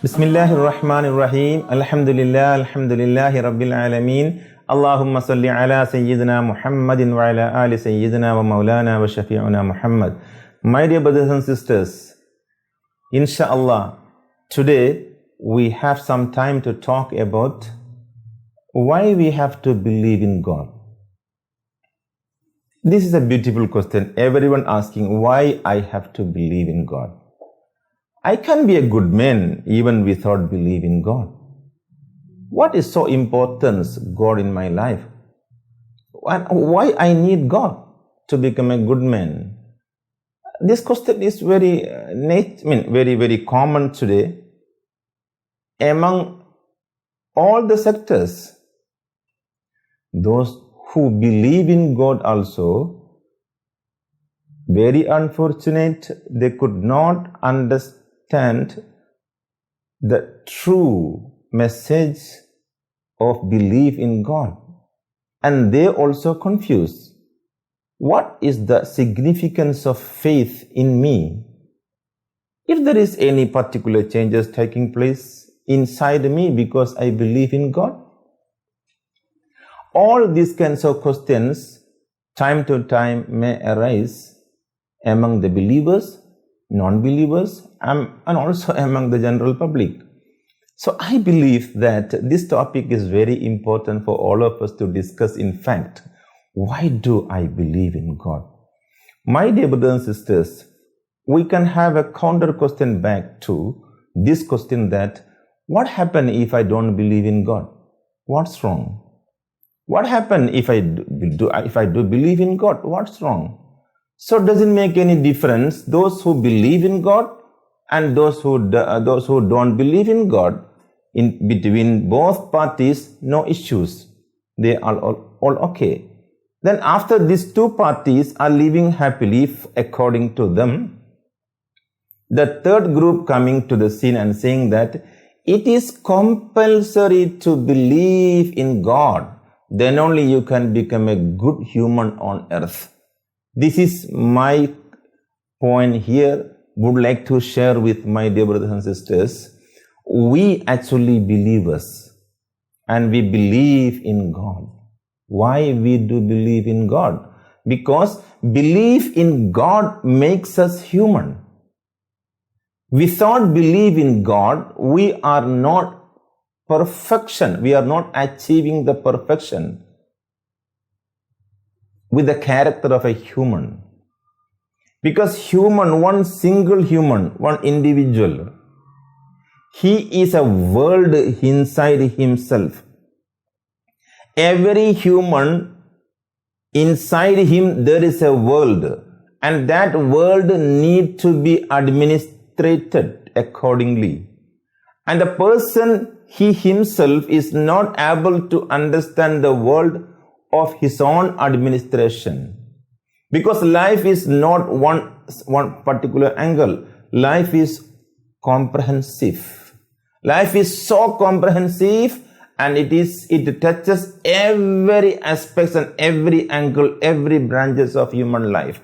Bismillahirrahmanirrahim. Alhamdulillahi Rabbil Alameen. Allahumma salli ala Sayyidina Muhammadin wa ala ali Sayyidina wa Maulana wa Shafi'una Muhammad. My dear brothers and sisters, Insha'Allah, today we have some time to talk about why we have to believe in God. This is a beautiful question. Everyone asking why I have to believe in God. I can be a good man even without believing God. What is so important God in my life? And why I need God to become a good man? This question is very common today among all the sectors. Those who believe in God also, very unfortunate, they could not understand the true message of belief in God. And they also confuse, what is the significance of faith in me? If there is any particular changes taking place inside me because I believe in God? All these kinds of questions time to time may arise among the believers, non-believers, and also among the general public. So I believe that this topic is very important for all of us to discuss. In fact, why do I believe in God? My dear brothers and sisters, we can have a counter question back to this question that what happens if I don't believe in God? What's wrong? What happens if I do believe in God? What's wrong? So does it make any difference? Those who believe in God and those who don't believe in God, in between both parties, no issues. They are all okay. Then after these two parties are living happily according to them, the third group coming to the scene and saying that it is compulsory to believe in God. Then only you can become a good human on earth. This is my point here. Would like to share with my dear brothers and sisters. We actually believers and we believe in God. Why we do believe in God? Because belief in God makes us human. Without belief in God, we are not perfection. We are not achieving the perfection with the character of a human. Because human, one single human, one individual, he is a world inside himself. Every human, inside him there is a world, and that world need to be administrated accordingly. And the person, he himself is not able to understand the world of his own administration. Because life is not one particular angle. Life is comprehensive. Life is so comprehensive, and it touches every aspect and every angle, every branches of human life.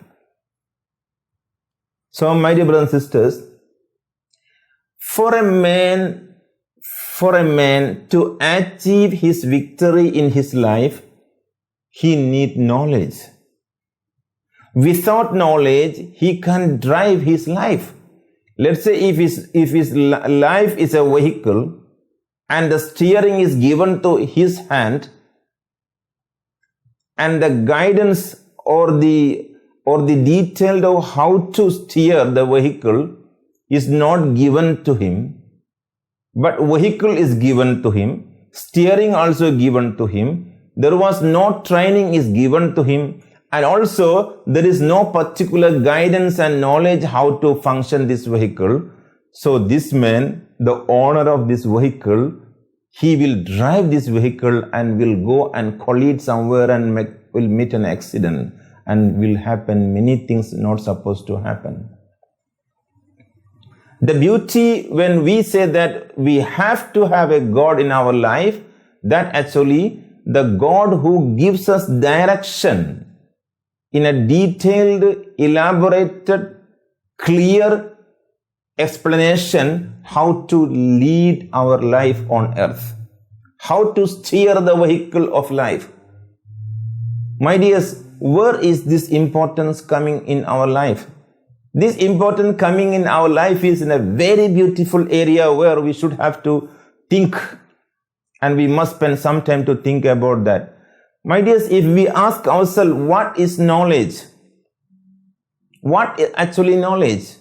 So my dear brothers and sisters, for a man to achieve his victory in his life, he needs knowledge. Without knowledge, he can't drive his life. Let's say if his life is a vehicle and the steering is given to his hand, and the guidance or the detail of how to steer the vehicle is not given to him, but vehicle is given to him, steering also given to him, there was no training is given to him, and also there is no particular guidance and knowledge how to function this vehicle. So this man, the owner of this vehicle, he will drive this vehicle and will go and collide somewhere and will meet an accident, and will happen many things not supposed to happen. The beauty when we say that we have to have a God in our life, that actually the God who gives us direction in a detailed, elaborated, clear explanation how to lead our life on earth, how to steer the vehicle of life. My dears, where is this importance coming in our life? This importance coming in our life is in a very beautiful area where we should have to think, and we must spend some time to think about that. My dears, if we ask ourselves, what is knowledge? What is actually knowledge?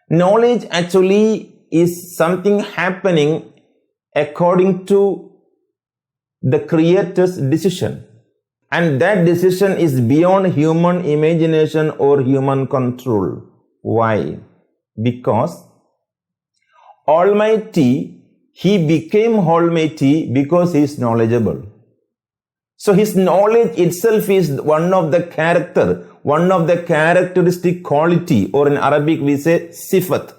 Knowledge actually is something happening according to the Creator's decision. And that decision is beyond human imagination or human control. Why? Because Almighty, He became Almighty because He is knowledgeable. So His knowledge itself is one of the characteristic quality, or in Arabic we say sifat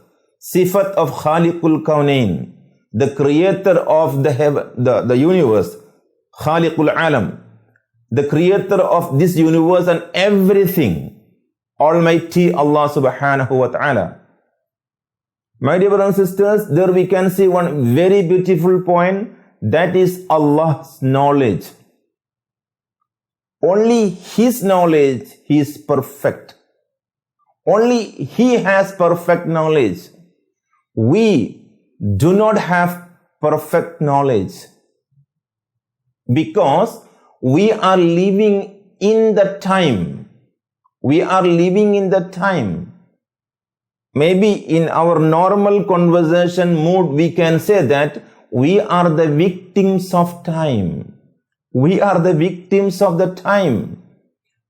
of Khaliqul Kawnain, the creator of the universe, Khaliqul Alam, the creator of this universe and everything, Almighty Allah subhanahu wa ta'ala. My dear brothers and sisters, there we can see one very beautiful point, that is Allah's knowledge. Only His knowledge, He is perfect. Only He has perfect knowledge. We do not have perfect knowledge because we are living in the time. We are living in the time. Maybe in our normal conversation mood, we can say that we are the victims of time. We are the victims of the time.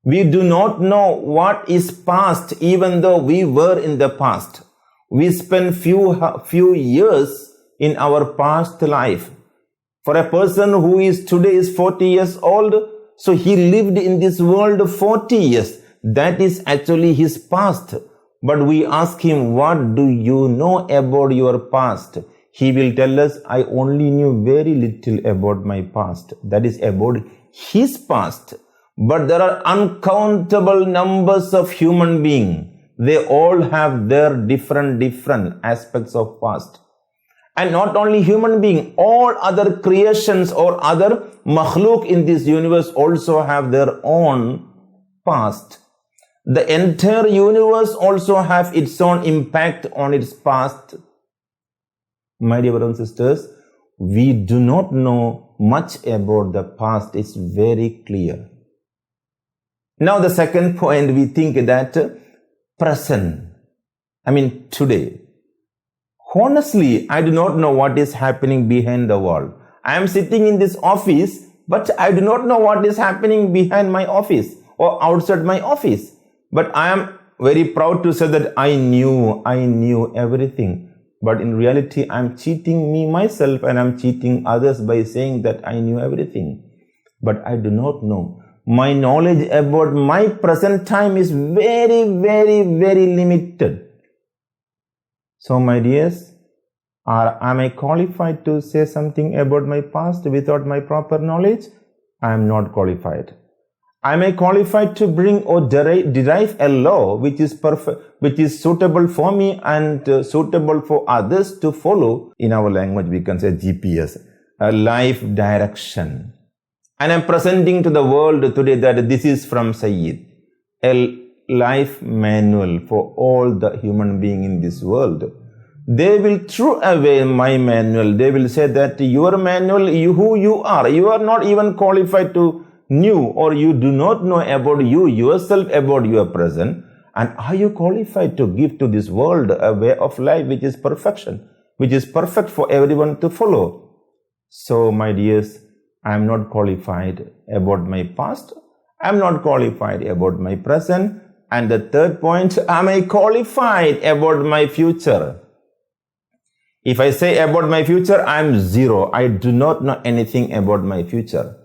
We do not know what is past, even though we were in the past. We spend few years in our past life. For a person who is today is 40 years old, so he lived in this world 40 years. That is actually his past. But we ask him, what do you know about your past? He will tell us, I only knew very little about my past. That is about his past. But there are uncountable numbers of human beings. They all have their different aspects of past. And not only human beings, all other creations or other makhluk in this universe also have their own past. The entire universe also have its own impact on its past. My dear brothers and sisters, we do not know much about the past. It's very clear. Now the second point, we think that present, today. Honestly, I do not know what is happening behind the wall. I am sitting in this office, but I do not know what is happening behind my office or outside my office. But I am very proud to say that I knew everything. But in reality, I am cheating me myself and I am cheating others by saying that I knew everything. But I do not know. My knowledge about my present time is very, very, very limited. So my dears, am I qualified to say something about my past without my proper knowledge? I am not qualified. Am I qualified to bring or derive a law which is perfect, which is suitable for me and suitable for others to follow? In our language, we can say GPS, a life direction. And I'm presenting to the world today that this is from Sayyid, a life manual for all the human beings in this world. They will throw away my manual. They will say that your manual, who you are not even qualified to know, or you do not know about you yourself, about your present. And are you qualified to give to this world a way of life which is perfection, which is perfect for everyone to follow? So my dears, I am not qualified about my past. I am not qualified about my present. And the third point, am I qualified about my future? If I say about my future, I am zero. I do not know anything about my future.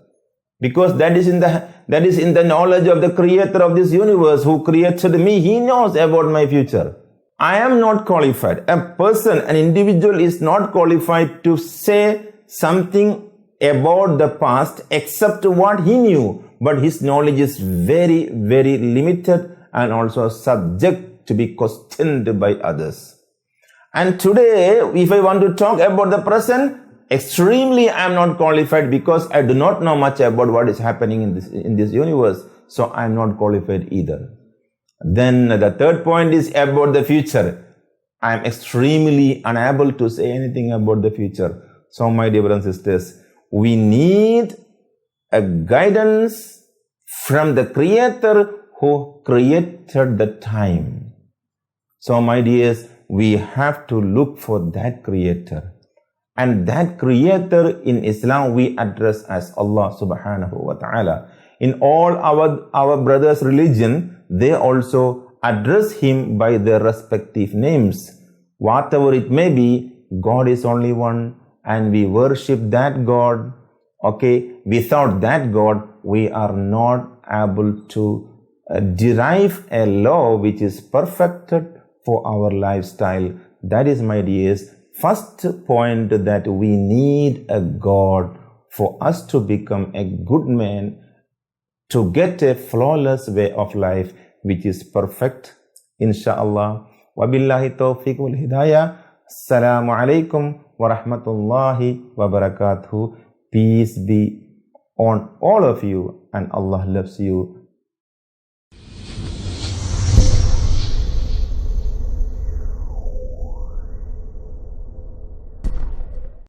Because that is in the knowledge of the creator of this universe who created me. He knows about my future. I am not qualified. A person, an individual is not qualified to say something about the past except what he knew. But his knowledge is very, very limited and also subject to be questioned by others. And today, if I want to talk about the present, extremely I am not qualified because I do not know much about what is happening in this universe. So I am not qualified either. Then the third point is about the future. I am extremely unable to say anything about the future. So my dear brothers and sisters, we need a guidance from the Creator who created the time. So my dears, we have to look for that Creator. And that Creator in Islam we address as Allah subhanahu wa ta'ala. In all our brothers' religion, they also address Him by their respective names. Whatever it may be, God is only one and we worship that God. Okay, without that God, we are not able to derive a law which is perfected for our lifestyle. That is, my dears, first point, that we need a God for us to become a good man, to get a flawless way of life which is perfect, inshallah. Wabillahi tawfiq wal hidayah. Assalamu alaikum wa rahmatullahi wa barakatuh. Peace be on all of you, and Allah loves you.